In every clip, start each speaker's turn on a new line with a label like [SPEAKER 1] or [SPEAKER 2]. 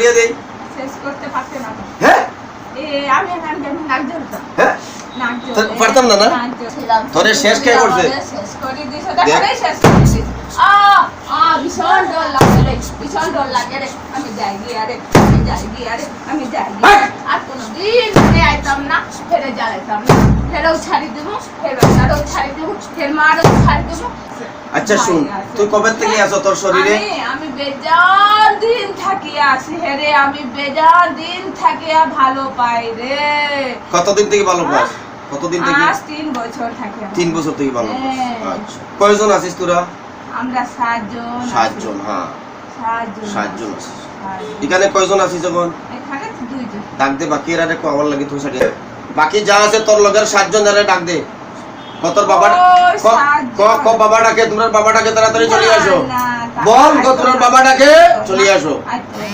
[SPEAKER 1] করিয়ে দেই।
[SPEAKER 2] শেষ করতে পারতে না।
[SPEAKER 1] হ্যাঁ
[SPEAKER 2] আমি নাক জ্বলতাম।
[SPEAKER 1] হ্যাঁ পারতাম না না তোরে শেষ কে করছে?
[SPEAKER 2] শেষ করে দিছো তাহলে শেষ করে দিছো। ভীষণ ডর লাগে রে, ভীষণ ডর লাগে রে। আমি যাই গিয়া রে, আমি যাই গিয়া রে, আমি যাই গিয়া। আর কোনোদিন ফিরে আইতাম না, ফেরে জ্বালাইতাম না। ফেরেও ছাড়ি দেবো, ফেরেও ছাড়ি দেবো, ফের মারও ছাড়ি দেবো।
[SPEAKER 1] আচ্ছা শুন, তুই কবে থেকে আছো তোর শরীরে?
[SPEAKER 2] আমি বেজান দিন থাকিয়া আছি হেরে, আমি বেজান দিন থাকিয়া ভালো পাই রে।
[SPEAKER 1] কতদিন থেকে ভালো পাস? কতদিন থেকে?
[SPEAKER 2] আজ 3 বছর থাকি।
[SPEAKER 1] 3 বছর থেকে ভালো পাস। আচ্ছা কয়জন আছিস তোরা?
[SPEAKER 2] আমরা 7 জন।
[SPEAKER 1] 7 জন। হ্যাঁ 7 জন আছিস। এখানে কয়জন আছিস এখন?
[SPEAKER 2] এখানে 2 জন।
[SPEAKER 1] ডাক দে বাকি এরা কো আমার লাগে তুই সাথে বাকি যা আছে তোর লগের 7 জন ধরে ডাক দে। তোর বাবা ক বাবা ডাকে, তোমার বাবা ডাকে তাড়াতাড়ি চলে আসো। বল তোর বাবা ডাকে চলে আসো।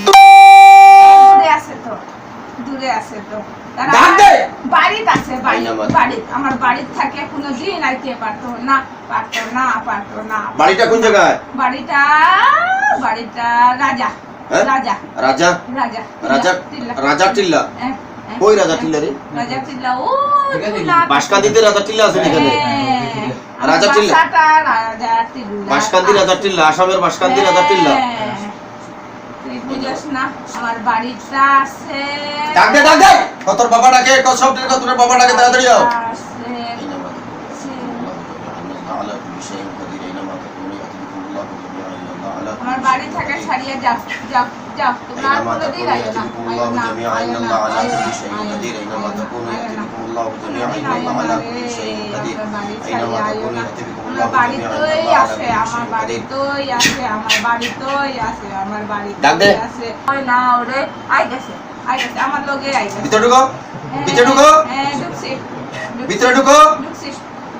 [SPEAKER 2] দূরে আছে তো, দূরে আছে তো।
[SPEAKER 1] ডাক দে।
[SPEAKER 2] বাড়িতে আছে, বাড়ি আমার বাড়িতে থাকে, কোনোদিন আইতে পারতো না, পারতো না, পারতো না।
[SPEAKER 1] বাড়িটা কোন জায়গায়?
[SPEAKER 2] বাড়িটা রাজা রাজা
[SPEAKER 1] রাজা
[SPEAKER 2] রাজা
[SPEAKER 1] রাজা রাজা টিল্লা। কই রাজা টিল্লা রে?
[SPEAKER 2] রাজা টিল্লা ও
[SPEAKER 1] বাসকান্দিতে রাজা টিল্লা আছে এখানে। রাজা টিল্লা, বাসকান্দি রাজা টিল্লা, আসামের বাসকান্দি রাজা টিল্লা।
[SPEAKER 2] তুই বুঝছ না আমার বাড়িটা আছে।
[SPEAKER 1] ডাক দে ডাক দে। তোর বাবা ডাকে, কত সব দিন তোর বাবা ডাকে তাড়াতাড়ি যাও।
[SPEAKER 2] আমার বাড়ি থেকে ছাড়িয়ে যাও যাও যাও। তোমরা কোনোদিন আইও না, আইও না, আইও না, আমার বাড়িতেই আছে, আমার বাড়িতেই আছে, আমার বাড়িতেই আছে, আমার বাড়িতেই আছে। ওই না ওরে আই গেছে, আই গেছে আমার লগে আই গেছে।
[SPEAKER 1] ভিতরে ঢুকো, ভিতরে ঢুকো।
[SPEAKER 2] হ্যাঁ ঢুকছি,
[SPEAKER 1] ভিতরে ঢুকো।
[SPEAKER 2] ঢুকছি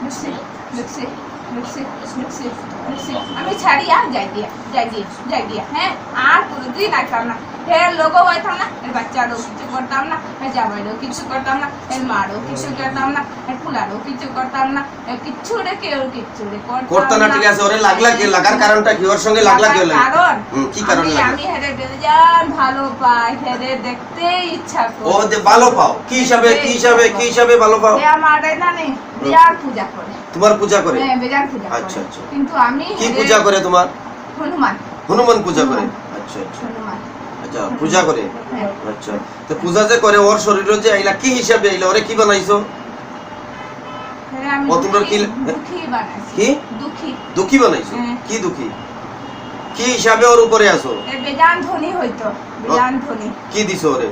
[SPEAKER 2] ঢুকছি ঢুকছি ঢুকছি ঢুকছি ঢুকছি। আমি ছাড়িয়া যাই দিয়া হ্যাঁ, আর কোনোদিন আইতাম না। এর লোকও হইতাম না, এর বাচ্চারও কিছু করতাম না, এর জামাইরও কিছু করতাম না, এর মারও কিছু করতাম না, এর ফুলারও কিছু করতাম না, কিচ্ছু রে কেউ কিচ্ছু রে
[SPEAKER 1] করতাম না। ঠিক আছে, ওরে লাগলা কি? লাগার কারণটা কি? ওর সঙ্গে লাগলা কি হলো?
[SPEAKER 2] কারণ
[SPEAKER 1] কি কারণ?
[SPEAKER 2] আমি হেরে বেজান ভালো পাই, হেরে দেখতে ইচ্ছা করি।
[SPEAKER 1] ও যে ভালো পাও কি হিসাবে? কি হিসাবে? কি হিসাবে ভালো পাও?
[SPEAKER 2] এ আমার না নেই বেজান পূজা করে।
[SPEAKER 1] তোমার পূজা করে?
[SPEAKER 2] হ্যাঁ বেজান পূজা করে।
[SPEAKER 1] আচ্ছা আচ্ছা।
[SPEAKER 2] কিন্তু আমি
[SPEAKER 1] কি পূজা করে তোমার?
[SPEAKER 2] হনুমান।
[SPEAKER 1] হনুমান পূজা করে? আচ্ছা আচ্ছা।
[SPEAKER 2] হনুমান
[SPEAKER 1] আচ্ছা পূজা করে। আচ্ছা তো পূজা যে করে ওর শরীরে যে আইলা কি হিসাবে আইলা? ওরে কি বানাইছো?
[SPEAKER 2] আমি
[SPEAKER 1] তোমরা কি
[SPEAKER 2] দুঃখী বানাইছি।
[SPEAKER 1] কি
[SPEAKER 2] দুঃখী?
[SPEAKER 1] দুঃখী বানাইছো? কি দুঃখী? কি হিসাবে ওর উপরে আছো?
[SPEAKER 2] এ বেজান ধনী হইতো, বেজান ধনী।
[SPEAKER 1] কি দিছো ওরে?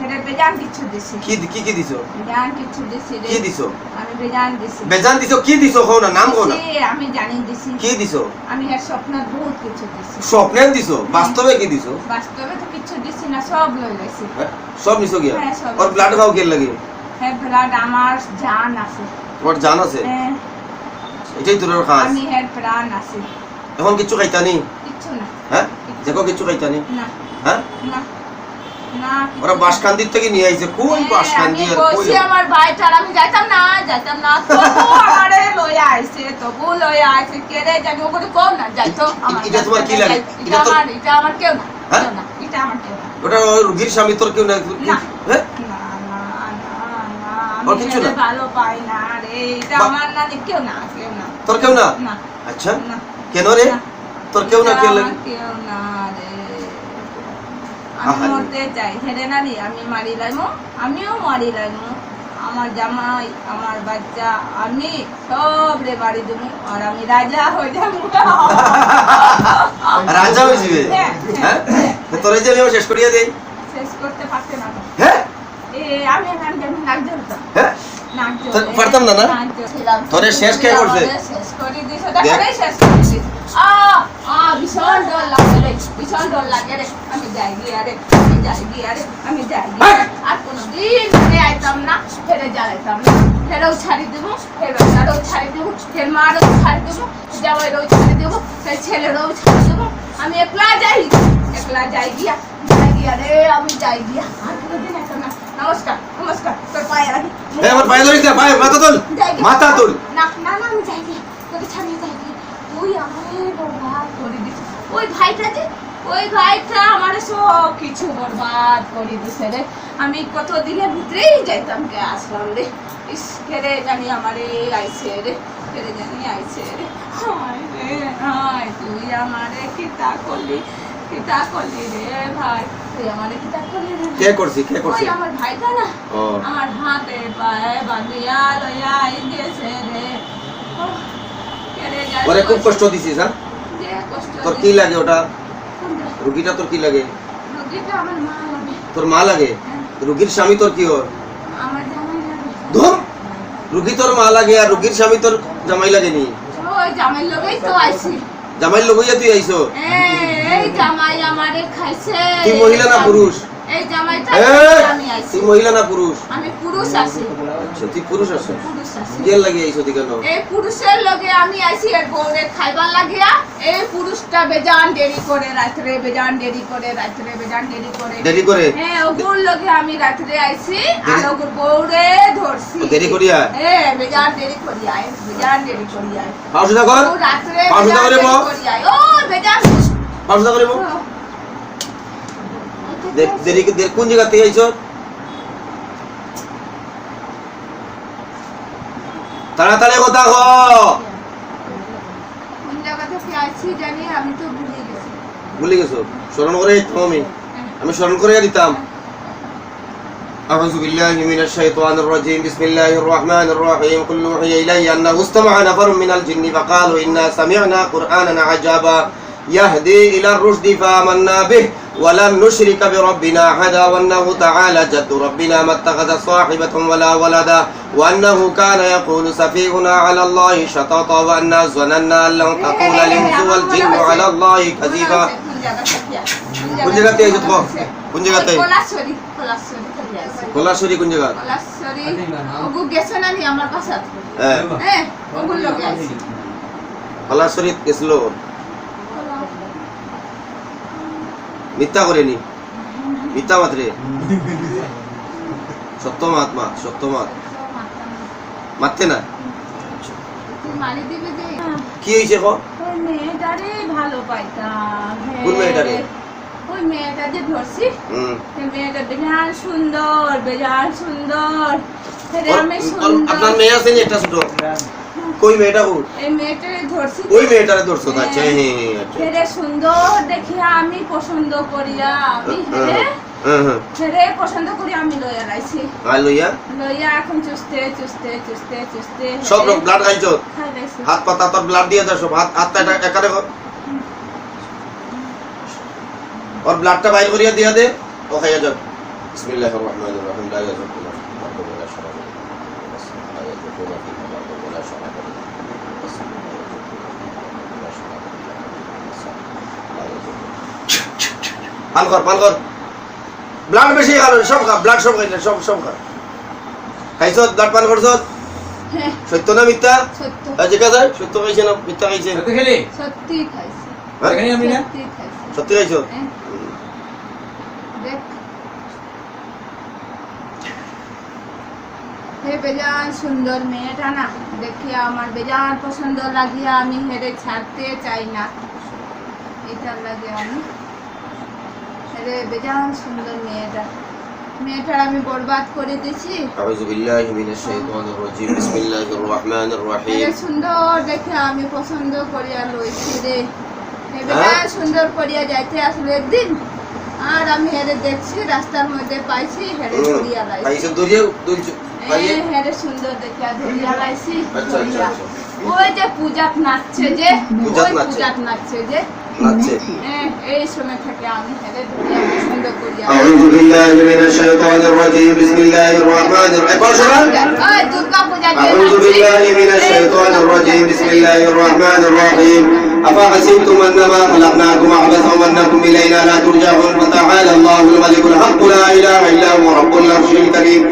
[SPEAKER 2] এরে বেজান কিছু দিছি।
[SPEAKER 1] কি কি কি দিছো?
[SPEAKER 2] বেজান কিছু দিছি রে।
[SPEAKER 1] কি দিছো?
[SPEAKER 2] আমি বেজান দিছি।
[SPEAKER 1] বেজান দিছো? কি দিছো? কও না, নাম কও না।
[SPEAKER 2] আমি জানি দিছি।
[SPEAKER 1] কি দিছো?
[SPEAKER 2] আমি এর স্বপ্ন বহুত কিছু দিছি।
[SPEAKER 1] স্বপ্নে দিছো? বাস্তবে কি দিছো?
[SPEAKER 2] বাস্তবে তো কিছু দিছি না, সব লই লাইছি।
[SPEAKER 1] সব নিছো গিয়া?
[SPEAKER 2] হ্যাঁ সব।
[SPEAKER 1] ওর ব্লাড খাও কে লাগে?
[SPEAKER 2] হ্যাঁ ব্লাড আমার জান আছে।
[SPEAKER 1] তোমার জান আছে?
[SPEAKER 2] হ্যাঁ
[SPEAKER 1] এটাই তোর খাস?
[SPEAKER 2] আমি এর প্রাণ আছে।
[SPEAKER 1] এখন কিছু খাইতানি?
[SPEAKER 2] কিছু না।
[SPEAKER 1] হ্যাঁ দেখো কিছু খাইতানি?
[SPEAKER 2] না।
[SPEAKER 1] হ্যাঁ
[SPEAKER 2] না না।
[SPEAKER 1] ওরা বাসকান্দির থেকে নিয়ে আইছে। কই বাসকান্দি আর কই?
[SPEAKER 2] আমি আমার বাইটার আমি যাইতাম না তবু আমারে লইয়া আইছে, তবু লইয়া আইছে। কে রে জানি ওকে কোন না যাইতো আমার।
[SPEAKER 1] এটা তোমার কি লাগে?
[SPEAKER 2] এটা আমার কেউ না, কেউ না, এটা আমার কেউ না।
[SPEAKER 1] ওটা রোগীর স্বামী তোর কেউ না? হ্যাঁ
[SPEAKER 2] না না না
[SPEAKER 1] ওর কিছু না?
[SPEAKER 2] ভালো পাই না রে, এটা আমার না, কেউ না, কেউ না।
[SPEAKER 1] তোর কেউ না?
[SPEAKER 2] না।
[SPEAKER 1] আচ্ছা
[SPEAKER 2] না।
[SPEAKER 1] কেন রে? তোর কেউ না কে লাগে?
[SPEAKER 2] কেউ না রে। আমি মরতে চাই হেরে না রে, আমি মারি লাইমো, আমিও মারি লাইমো। আমার জামাই, আমার বাচ্চা, আমি সব রে বাড়ি দেবো, আর আমি রাজা হয়ে যাবো।
[SPEAKER 1] রাজা হয়ে যাবে? হ্যাঁ তোরে যে আমি শেষ করিয়া দেই।
[SPEAKER 2] শেষ করতে পারতে না।
[SPEAKER 1] হ্যাঁ
[SPEAKER 2] আমি নাক জ্বলতাম।
[SPEAKER 1] হ্যাঁ পারতাম না না তোরে শেষ কে করছে?
[SPEAKER 2] শেষ করে দিছো তাহলে শেষ করে দিছো। ভীষণ ডর লাগে রে, ভীষণ ডর লাগে রে। আমি যাই গিয়া রে, আমি যাই গিয়া রে, আমি যাই গিয়া। আর কোনোদিন ফিরে আইতাম না, ফেরে জ্বালাইতাম না। ফেরেও ছাড়ি দেবো, ফের বাচ্চারও ছাড়ি দেবো, ফের মারও ছাড়ি দেবো, জামাইরও ছাড়ি দেবো, ফের ছেলেরও ছাড়ি দেবো। আমি একলা যাই গিয়া রে, আমি যাই গিয়া। আর কোনোদিন আইতাম না। নমস্কার নমস্কার, তোর পায়ে রাখি।
[SPEAKER 1] আমার পায়ে ধরিস না, পায়ে মাথা তুল, মাথা তুল।
[SPEAKER 2] না না না আমি যাই গিয়া, তোকে ছাড়িয়ে যাই গিয়া। তুই আমারে বরবাদ করে দিস। ওই ভাইটা যে ওই ভাইটা আমার সব কিছু বরবাদ করে দিছে রে। আমি কত দিনের ভিতরেই যাইতাম কে আসলাম রে। ইস কেরে জানি আমারে আইছে রে, কেরে জানি আইছে রে। হায় রে হায়, তুই আমারে কিতা করলি রে ভাই, তুই আমারে কিতা করলি রে।
[SPEAKER 1] কে করছি
[SPEAKER 2] ওই আমার ভাইটা না,
[SPEAKER 1] ও
[SPEAKER 2] আমার হাতে পায়ে বাঁধিয়া লইয়া গেছে রে। ওহ, কেরে জানি
[SPEAKER 1] ওরে খুব কষ্ট দিছিস হ্যাঁ?
[SPEAKER 2] যে কষ্ট
[SPEAKER 1] তোর কি লাগে ওটা?
[SPEAKER 2] কোনটা?
[SPEAKER 1] রুগীটা তোর কি লাগে?
[SPEAKER 2] রোগীটা আমার মা লাগে।
[SPEAKER 1] তোর মা লাগে? রুগীর স্বামী তোর কি ওর?
[SPEAKER 2] আমার জামাই লাগে।
[SPEAKER 1] ধর, রুগী তোর মা লাগে আর রুগীর স্বামী তোর জামাই লাগেনি?
[SPEAKER 2] ওই জামাই লগেই তো আইছি।
[SPEAKER 1] জামাইর লগইয়া তুই আইছো?
[SPEAKER 2] এই জামাই আমারে খাইছে।
[SPEAKER 1] তুই মহিলা না পুরুষ?
[SPEAKER 2] এই জামাইটা আমি আইছি।
[SPEAKER 1] তুই মহিলা না পুরুষ?
[SPEAKER 2] আমি পুরুষ আছি।
[SPEAKER 1] আচ্ছা তুই পুরুষ আছো?
[SPEAKER 2] পুরুষ আছি।
[SPEAKER 1] গেল লাগে আইছো দি কেন?
[SPEAKER 2] এই পুরুষের লগে আমি আইছি এর বউরে খাইবার লাগিয়া। এই পুরুষটা বেজান দেরি করে রাত্রে, বেজান দেরি করে রাত্রে, বেজান দেরি করে।
[SPEAKER 1] দেরি করে?
[SPEAKER 2] হ্যাঁ, ওগুর লগে আমি রাত্রে আইছি আর ওগুর বউরে ধরছি।
[SPEAKER 1] দেরি করিয়া?
[SPEAKER 2] হ্যাঁ, বেজান দেরি করিয়া, বেজান দেরি করিয়া।
[SPEAKER 1] পাউসুদা কর?
[SPEAKER 2] ও রাত্রে
[SPEAKER 1] পাউসুদা করে বউ?
[SPEAKER 2] ও বেজান
[SPEAKER 1] পাউসুদা করে বউ? দেরি কোন জায়গা থেকে আইছো? তাড়াতাড়ি কথা কো।
[SPEAKER 2] কোন জায়গা থেকে আইছি জানি, আমি তো ভুলে গেছি।
[SPEAKER 1] ভুলে গেছো? স্মরণ করে দিতাম আমি স্মরণ করে দিতাম। أعوذ بالله من الشيطان الرجيم بسم الله الرحمن الرحيم قل أوحي إلي أنه استمع نفر من الجن فقالوا إنا سمعنا قرآنا عجبا يهدي إلى الرشد فآمنا به ولن نشرك بربنا أحدا وأنه تعالى جد ربنا ما اتخذ صاحبة ولا ولدا وأنه كان يقول سفيهنا على الله شططا وأنا ظننا أن لن تقول الإنس والجن على الله كذبا কোন জায়গাতে আইছো তো? কোন জায়গাতে?
[SPEAKER 2] কলাশরি
[SPEAKER 1] কলাশরি কোন জায়গা?
[SPEAKER 2] কলাশরি ওগু গেছে না নি আমার বাসা?
[SPEAKER 1] হ্যাঁ
[SPEAKER 2] হ্যাঁ, ওগুর লগে আইছি।
[SPEAKER 1] কলাশরি গেছিল? মিথ্যা করেনি, মিথ্যা মাত্রে সত্য মাত্মা, সত্য মাত মারতে না।
[SPEAKER 2] তুই মারি দিবি যে।
[SPEAKER 1] কি হয়েছে কো?
[SPEAKER 2] ওই মেয়েটারে ভালো পাইতাম।
[SPEAKER 1] কোন মেয়েটারে?
[SPEAKER 2] ওই মেয়েটা যে ধরছি,
[SPEAKER 1] হুম
[SPEAKER 2] সেই মেয়েটা বেজান সুন্দর, বেজান সুন্দর। সেরে আমি
[SPEAKER 1] আপনার
[SPEAKER 2] সুন্দর।
[SPEAKER 1] মেয়ে আছে নি একটা ছোট? কই মেয়েটা কো?
[SPEAKER 2] এই মেয়েটারে ধরছি।
[SPEAKER 1] ওই মেয়েটারে ধরছো? আচ্ছা হ্যাঁ আচ্ছা।
[SPEAKER 2] সেরে সুন্দর দেখিয়া আমি পছন্দ করিয়া আমি হেরে
[SPEAKER 1] হ্যাঁ
[SPEAKER 2] সেরে পছন্দ করি আমি লইয়া রাইছি।
[SPEAKER 1] আই লইয়া
[SPEAKER 2] লইয়া এখন চুষতে চুষতে চুষতে চুষতে
[SPEAKER 1] সব লোক ব্লাড খাইছো?
[SPEAKER 2] খাই রাইছি।
[SPEAKER 1] হাত পাতা তোর ব্লাড দিয়ে দাও সব, হাতটা একারে কর और ब्लडটা বাইর করিয়া দিয়া দে ও খাইয়া যাও। বিসমিল্লাহির রহমানির রহিম লা ইয়াযুকুনা ওয়ালা শারাবা লা ইয়াযুকুনা ওয়ালা শারাবা পান কর ব্লাড বেশি খালো সব খা, ব্লাড সব খাইলে সব খা। খাইছো ব্লাড পান করছো?
[SPEAKER 2] হ্যাঁ,
[SPEAKER 1] সত্য না মিথ্যা?
[SPEAKER 2] সত্য।
[SPEAKER 1] জিজ্ঞাসা যায় সত্য খাইছে না মিথ্যা খাইছে?
[SPEAKER 2] সত্যি খাইছি।
[SPEAKER 1] হ্যাঁ?
[SPEAKER 2] সত্যি খাইছি।
[SPEAKER 1] সত্যি খাইছো?
[SPEAKER 2] হ্যাঁ, দেখ। হে বেজান সুন্দর মেয়েটা না দেখিয়া আমার বেজান পছন্দ লাগিয়া আমি হেরে ছাড়তে চাই না। এটার লাগে আমি হেরে বেজান সুন্দর মেয়েটার আমি বরবাদ করে দিছি।
[SPEAKER 1] আউযু বিল্লাহি মিনাশ শাইতানির রাজিম বিসমিল্লাহির রহমানির রহিম।
[SPEAKER 2] হেরে সুন্দর দেখে আমি পছন্দ করিয়া লইছি রে। হে বেজান সুন্দর করিয়া যাইতে আসলে একদিন আর আমি হেরে দেখছি রাস্তার মধ্যে পাইছি হেরে ধরিয়া লাইছি।
[SPEAKER 1] পাইছো দরিয়া দরিয়া পাইয়ে?
[SPEAKER 2] হেরে সুন্দর দেখে ধরিয়া লাইছি।
[SPEAKER 1] আচ্ছা আচ্ছা আচ্ছা
[SPEAKER 2] ওই যে পূজাত নাচছে যে,
[SPEAKER 1] পূজাত
[SPEAKER 2] ওই
[SPEAKER 1] নাচছে?
[SPEAKER 2] পূজাত নাচছে যে,
[SPEAKER 1] নাচছে?
[SPEAKER 2] এই সময় থেকে আমি হেরে ধরিয়া পছন্দ করিয়া।
[SPEAKER 1] আউযু বিল্লাহি মিনাশ শাইতানির রাজিম বিসমিল্লাহির রহমানির রহিম। একবার শোনা?
[SPEAKER 2] ওই দুর্গা পূজা যে
[SPEAKER 1] আউযু বিল্লাহি মিনাশ শাইতানির রাজিম বিসমিল্লাহির রহমানির রহিম। أفحسبتم أنما خلقناكم عبثا وأنكم إلينا لا ترجعون فتعالى الله الملك الحق لا إله إلا هو رب العرش الكريم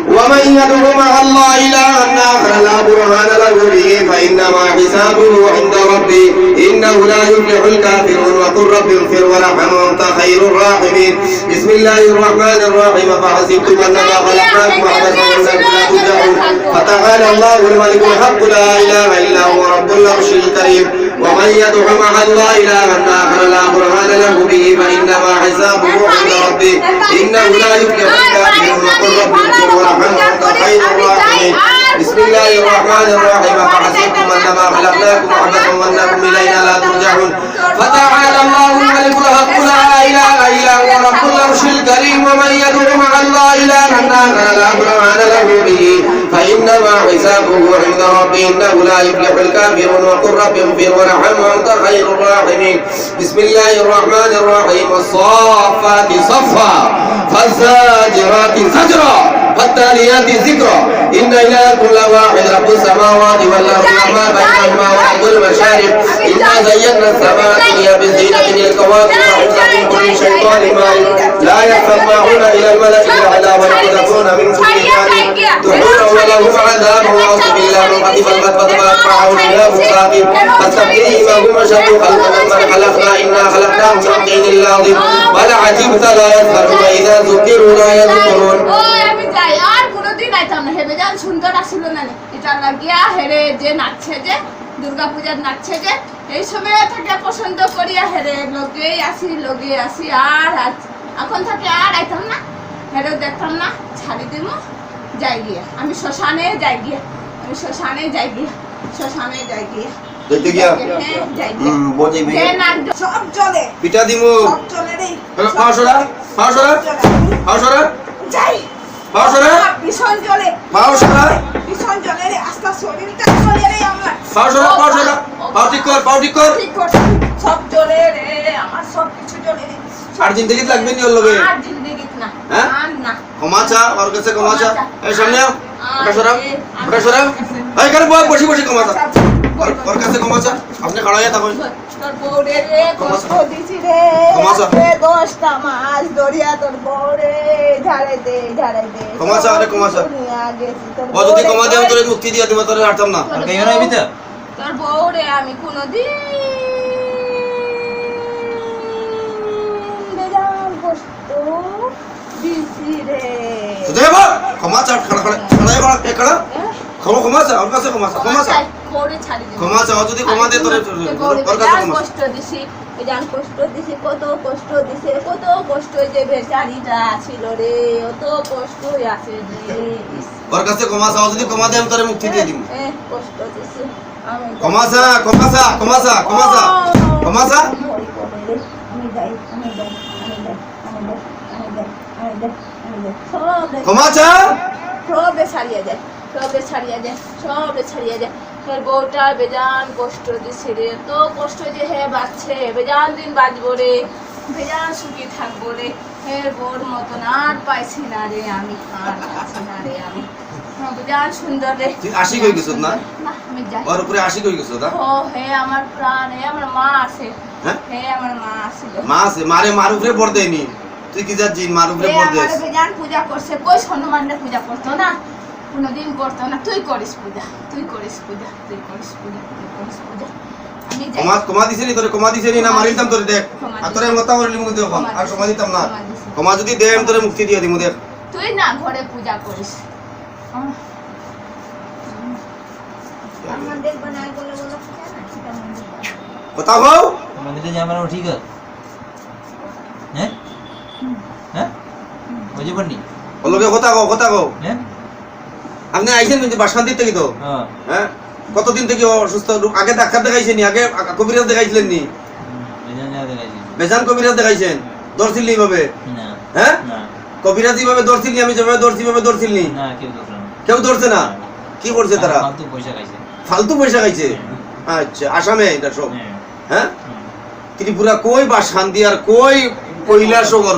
[SPEAKER 1] ومن يدع مع الله إلها آخر لا برهان له به فإنما حسابه عند ربي إنه لا يفلح الكافرون وقل رب اغفر وارحم وأنت خير الراحمين بسم الله الرحمن الرحيم فحسبتم أنما خلقناكم عبثا وأنكم لا ترجعون فتعالى الله الملك الحق لا إله إلا هو رب العرش الكريم ومن يدع مع الله إلها آخر لا برهان له به فإنما حسابه عند ربه إنه لا يفلح الكافرون وقل رب اغفر وارحم وأنت خير الراحمين بسم الله الرحمن الرحيم فحسبتم أنما خلقناكم عبثا وأنكم إلينا لا ترجعون فتعالى الله الملك الحق لا إله إلا هو رب العرش الكريم ومن يدع مع الله إلها آخر لا برهان له به فإنما حسابه عند ربه إنه لا يفلح الكافرون وقل رب اغفر وارحم وأنت خير الراحمين بسم الله الرحمن الرحيم والصافات صفا فالزاجرات زجرا فالتاليات ذكرا إن إلهكم لواحد رب السماوات والأرض وما بينهما ورب المشارق إنا زينا السماء الدنيا بزينة الكواكب وحفظا من كل شيطان مارد لا يسمعون إلى الملأ الأعلى ويقذفون من كل جانب دحورا ولهم عذاب وأعوذ بالله من خطف الخطبة فأتبعهم شهاب ثاقب فاستفتهم هم أشد خلقا ممن خلقنا إنا خلقناهم من طين لازب بل عجبت لا يسخرون إذا ذكروا لا يذكرون
[SPEAKER 2] আর কোনোদিন আইতাম না হেবে যান সুন্দর আসিল না এটা লাগিয়া হেরে যে নাচছে যে দুর্গা পূজার নাচছে যে এই সময় থেকে পছন্দ করিয়া হেরে লগে আসি আর এখন থেকে আর আইতাম না হেরে দেখতাম না ছাড়ি দিব যাই গিয়া আমি শ্মশানে যাই গিয়া
[SPEAKER 1] দেখতে গিয়া
[SPEAKER 2] যাই গিয়া
[SPEAKER 1] বোঝে বে
[SPEAKER 2] যে নাচ সব চলে
[SPEAKER 1] পিটা দিমু
[SPEAKER 2] সব চলে রে
[SPEAKER 1] পাঁচশোরা
[SPEAKER 2] যাই
[SPEAKER 1] পাঁচশোরা
[SPEAKER 2] ভীষণ চলে রে আস্তা শরীরটা চলে রে আমার
[SPEAKER 1] পাঁচশোরা পাও ঠিক কর
[SPEAKER 2] ঠিক করছি সব চলে রে আমার সব কিছু চলে রে
[SPEAKER 1] আর জিন্দগি লাগবে নি ওর লগে
[SPEAKER 2] আর জিন্দেগি না
[SPEAKER 1] হ্যাঁ?
[SPEAKER 2] আর না
[SPEAKER 1] ক্ষমাচা ওর কাছে ক্ষমাচা এই সামনে আও ওটা সরাও এই করে বসি ক্ষমাচা ওর কাছে ক্ষমাচা আপনি খাড়াইয়া থাকুন
[SPEAKER 2] তোর বউরে রে কষ্ট দিছি রে
[SPEAKER 1] ক্ষমাচা।
[SPEAKER 2] রে 10টা মাস দরিয়া তোর বউরে ঝাড়ে দে
[SPEAKER 1] ক্ষমাচা, আরে ক্ষমাচা।
[SPEAKER 2] দুনিয়া গেছি তোর
[SPEAKER 1] ও যদি
[SPEAKER 2] বউরে
[SPEAKER 1] ক্ষমা দেও তোরে মুক্তি দিয়া দিবা তোরে হারতাম না
[SPEAKER 3] আর কেন আইবি তো
[SPEAKER 2] তোর বউরে আমি কোনদিন বেজান কষ্ট দিছি রে
[SPEAKER 1] দেবা ক্ষমাচা খাড়াইয়া একড়া ক্ষমাচা ওর কাছে ক্ষমাচা
[SPEAKER 2] বউরে ছাড়ি দে
[SPEAKER 1] ক্ষমাচা ও যদি ক্ষমা দে তোরে ওর কাছে ক্ষমাচা
[SPEAKER 2] কষ্ট দিছি বেজান কষ্ট দিছি কত কষ্ট যে বেচারিটা ছিল রে অত কষ্ট আছে রে
[SPEAKER 1] ওর কাছে ক্ষমাচা ও যদি ক্ষমা দে আমি তোরে মুক্তি দিয়ে দিব
[SPEAKER 2] কষ্ট দিছি আমি
[SPEAKER 1] ক্ষমাচা ক্ষমাচা
[SPEAKER 2] সবে ছাড়িয়ে যায় তোর বউটা বেজান কষ্ট দিছে রে তো কষ্ট যে হে বাঁচছে বেজান দিন বাঁচবো রে বেজান সুখী থাকবো রে হে বোর মতন আর পাইছি না রে আমি বেজান সুন্দর রে
[SPEAKER 1] তুই আশিক হয়ে গেছিস না
[SPEAKER 2] আমি যাই
[SPEAKER 1] ওর উপরে আশিক হয়ে গেছিস না
[SPEAKER 2] ও হে আমার প্রাণ হে আমার মা আছে
[SPEAKER 1] হ্যাঁ
[SPEAKER 2] হে আমার মা আছিল
[SPEAKER 1] মা আছে মার উপরে পড় দেয়নি তুই কি যাচ্ছি মার উপরে পড় দেস
[SPEAKER 2] আমার বেজান পূজা করছে কই হনুমানরে পূজা করতো না কোনদিন করতো না তুই করিস পূজা আমি যাই
[SPEAKER 1] ক্ষমা দিছে নি তোরে ক্ষমা দিছে নি না মারিতাম তোরে দেখ আর তোরে মতা মরলি মুখ দেখ আর ক্ষমা দিতাম না ক্ষমা যদি দে আমি তোরে মুক্তি দিয়ে দিমু দেখ
[SPEAKER 2] তুই না ঘরে পূজা করিস আমাদের বানায় বলে পূজা না সেটা মন্দির
[SPEAKER 1] কথা কও
[SPEAKER 3] মন্দিরে যাবার ঠিক আছে হ্যাঁ বুঝে পারনি
[SPEAKER 1] ওর লগে কথা কও
[SPEAKER 3] হ্যাঁ
[SPEAKER 1] আপনি আইছেন কিন্তু বাসকান্তি থেকে তো হ্যাঁ কতদিন থেকে অসুস্থ আগে ডাক্তার দেখাইছেন নি আগে কবিরাজ দেখাইছিলেন নি বেজান কবিরাজ দেখাইছেন দর্শিল নি ভাবে
[SPEAKER 3] না
[SPEAKER 1] হ্যাঁ
[SPEAKER 3] না
[SPEAKER 1] কবিরাজ ভাবে দর্শিল নি আমি যেভাবে দর্শিল নি
[SPEAKER 3] না কেউ দোষ না
[SPEAKER 1] কেউ ধরছে না কি করছে তারা
[SPEAKER 3] ফালতু পয়সা খাইছে
[SPEAKER 1] ফালতু পয়সা খাইছে আচ্ছা আসামে এটা সব
[SPEAKER 3] হ্যাঁ
[SPEAKER 1] হ্যাঁ ত্রিপুরা কই বা শান্তি আর কই কৈলাসগর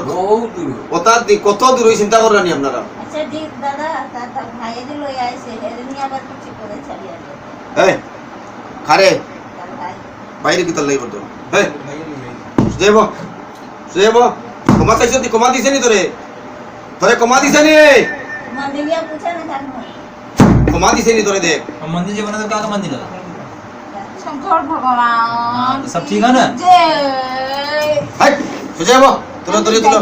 [SPEAKER 1] কত দূর চিন্তা করেন আপনারা
[SPEAKER 2] আচ্ছা দেখ দাদা তার ভাইয়ের লই আইছে হেরেনি আবার কিছু করে ছাড়িয়া দে
[SPEAKER 1] এই খারে
[SPEAKER 2] তার ভাই
[SPEAKER 1] বাইরে কি তার লাগি বলতো এই সুদেব ক্ষমা চাইছ তুই ক্ষমা দিছে নি তোরে কমা দিছে নি
[SPEAKER 4] मंदिरिया पूछा ना जान
[SPEAKER 1] ক্ষমা দিছে নি তোরে দেখ
[SPEAKER 3] मंदिर जे बना तो का मंदिर है
[SPEAKER 2] शंकर भगवान
[SPEAKER 3] तो सब ठीक है ना?
[SPEAKER 2] जय
[SPEAKER 1] হাই সোজা হবো তুলো তুলো তুলো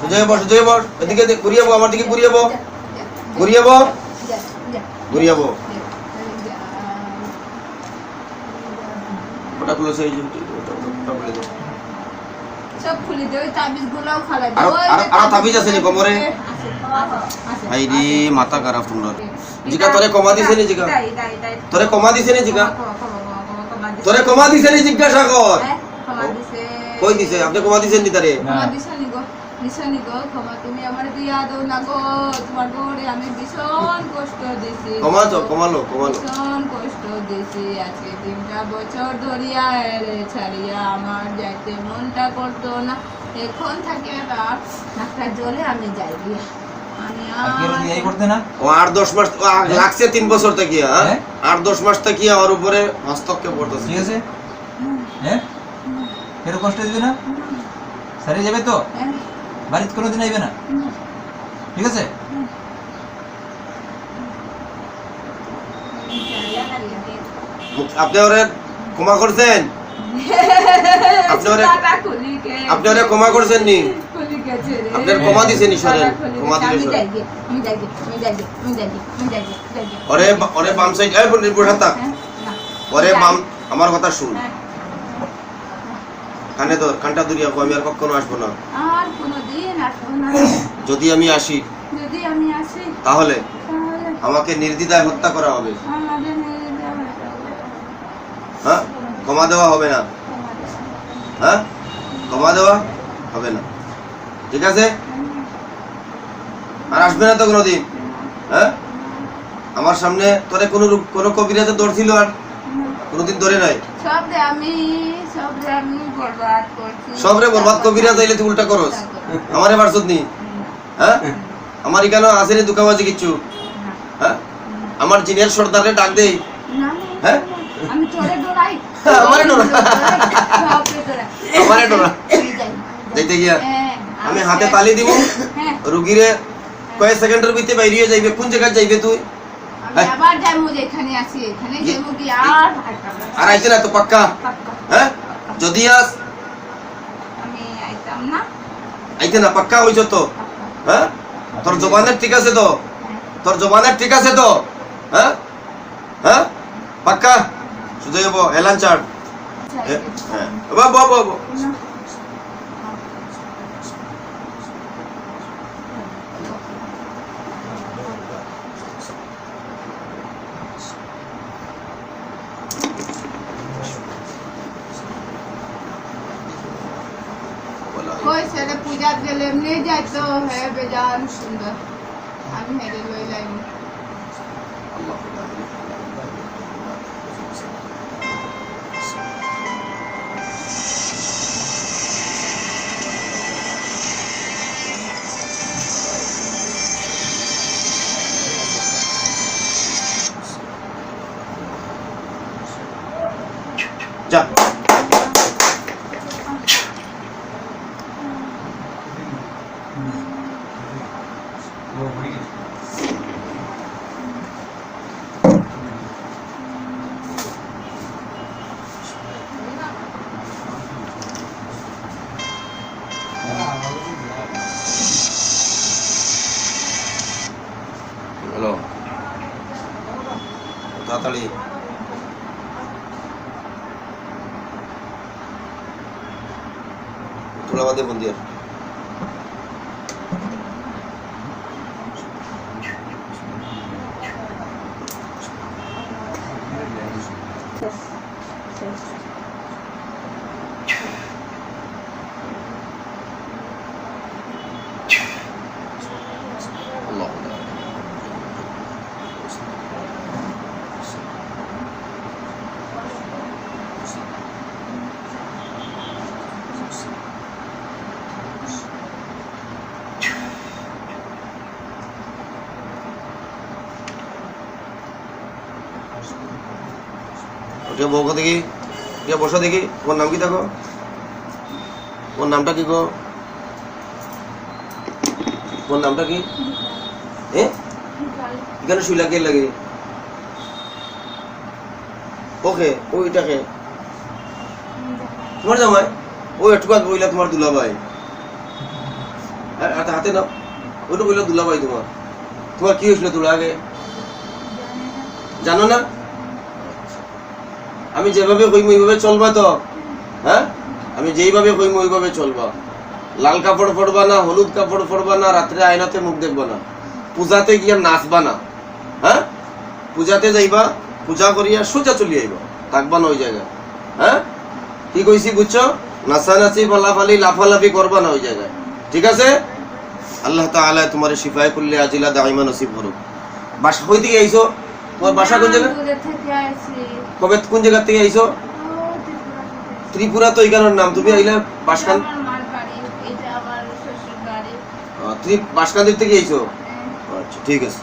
[SPEAKER 1] সোজা হবো এদিকে দেখ ঘুরিয়ে যাবো আমার দিকে ঘুরিয়ে যাবো ঘুরিয়ে যাবো ঘুরিয়ে যাবো ওটা খুলে সেই ওটা খুলে দাও
[SPEAKER 2] सब खुली दे ताबीज गुलाव खाला दे
[SPEAKER 1] আর তাবিজ আছে নি কোমরে ভাই রে মাথা খারাপ তোমরা জিকা তোরে কমা দিছে নি জিকা তোরে কমা দিছে নি জিকা তোরে কমা দিছে নি জিজ্ঞাসা কর কই দিছে আপনি কমা দিছেন নি তারে
[SPEAKER 2] নিশানি গো ক্ষমা তুমি আমার দিয়া দাও না গো তোমার গোড়ে আমি ভীষণ কষ্ট দিছি
[SPEAKER 1] কমালো
[SPEAKER 2] ভীষণ কষ্ট দিছি আজকে 3টা বছর ধরিয়া এরে ছাড়িয়া আমার যাইতে মনটা করতো না এখন থাকে নাকটা জলে আমি যাই গিয়া আমি
[SPEAKER 3] আজকে এই করতে না
[SPEAKER 1] ও 8-10 মাস লাগছে 3 বছর থেকে হ্যাঁ 8-10 মাস থেকে ওর উপরে হস্তক্ষেপ করতেছে
[SPEAKER 3] ঠিক আছে হ্যাঁ এর কষ্ট দিবে না সারি যাবে তো বাড়িতে কোনোদিন আইবে না ঠিক আছে
[SPEAKER 1] আপনি ওরে ক্ষমা করছেন আপনি ওরে ক্ষমা করছেন নি আপনার ক্ষমা দিছেন ঈশ্বরের ক্ষমা দিলে ওরে ওরে বাম সাইড এই বসে থাক ওরে বাম আমার কথা শুন কানে তো কানটা দূরিয়া আমি আর কখনো আসবো না
[SPEAKER 2] আর কোনোদিন আসবো না
[SPEAKER 1] যদি আমি আসি তাহলে আমাকে নির্দ্বিধায় হত্যা করা হবে
[SPEAKER 2] আমাদের
[SPEAKER 1] হ্যাঁ ক্ষমা দেওয়া হবে না হ্যাঁ ক্ষমা দেওয়া হবে না ঠিক আছে আর আসবে না তো কোনোদিন হ্যাঁ আমার সামনে তোরে কোনো কবিরাজে ধরছিল আর কোনোদিন ধরে নাই সবরে বরবাদ কবিরাজ আইলে তুই উল্টা করস আমারে বারসুদ নি হ্যাঁ আমার এখানে আসেনি দুকাবাজি কিচ্ছু হ্যাঁ আমার জিনের সর্দারে ডাক দেই হ্যাঁ
[SPEAKER 2] আমি তোরে ডরাই
[SPEAKER 1] আমারে ডরা যাইতে গিয়া আমি হাতে তালি দিব রুগীরে কয়েক সেকেন্ডের ভিতরে বাইরে যাইবে কোন জায়গায় যাইবে তুই
[SPEAKER 2] আমি আবার যাইমু যেখানে আছি এখানে যাইমু কি
[SPEAKER 1] আর আইতে না তো পাক্কা হ্যাঁ যদি আস
[SPEAKER 2] আমি আইতাম না
[SPEAKER 1] আইতে না পাক্কা হইছ তো হ্যাঁ তোর জবানের ঠিক আছে তো তোর জবানের ঠিক আছে তো হ্যাঁ হ্যাঁ পাক্কা শুধু যাবো এলান চার হ্যাঁ বাবা বাবা
[SPEAKER 2] कोई सारे पूजा गले नहीं जातो है बेजान सुंदर আমি হেরে লইলাম
[SPEAKER 1] যা হ্যালো তাড়াতাড়ি তোলা বাদে বন্দিয়ার ওটা বউকে দেখি বসো দেখি তোমার নাম কি দেখো তোমার নামটা কি গো তোমার নামটা কি? এখানে শুইলা কে লাগে? ওকে ওইটাকে তোমার জামাই? ও একটু আগে কইলা তোমার দুলাভাই। হাতে হাতে নাও, ওইটা কইলা দুলাভাই তোমার। তোমার কি হয়েছিল তোর আগে জানো না? আমি যেভাবে কইম ওইভাবে চলবা তো? হ্যাঁ, আমি যেইভাবে কইম ওইভাবে চলবা। লাল কাপড় পরবা না, হলুদ কাপড় পরবা না, রাত্রে আয়নাতে মুখ দেখবা না, পূজাতে গিয়া নাচবা না। হ্যাঁ, পূজাতে যাইবা, পূজা করিয়া সোজা চলি আইবা, থাকবা না ওই জায়গায়। হ্যাঁ, কি কইছি বুঝছো? নাচানাচি পালাপালি লাফালাফি করবা না ওই জায়গায়, ঠিক আছে? আল্লাহ তাআলা তোমার শিফায়ে কুল্লি আজিলা দাইমা নসিব করুক। বাসা কই থেকে আইছো? তোমার বাসা কোন জায়গা? কবে কোন জায়গা থেকে আইছো? ত্রিপুরা। তো এখানের নাম তুমি আইলা বাসকান বাসকান্দির থেকে আইছো? আচ্ছা ঠিক আছে।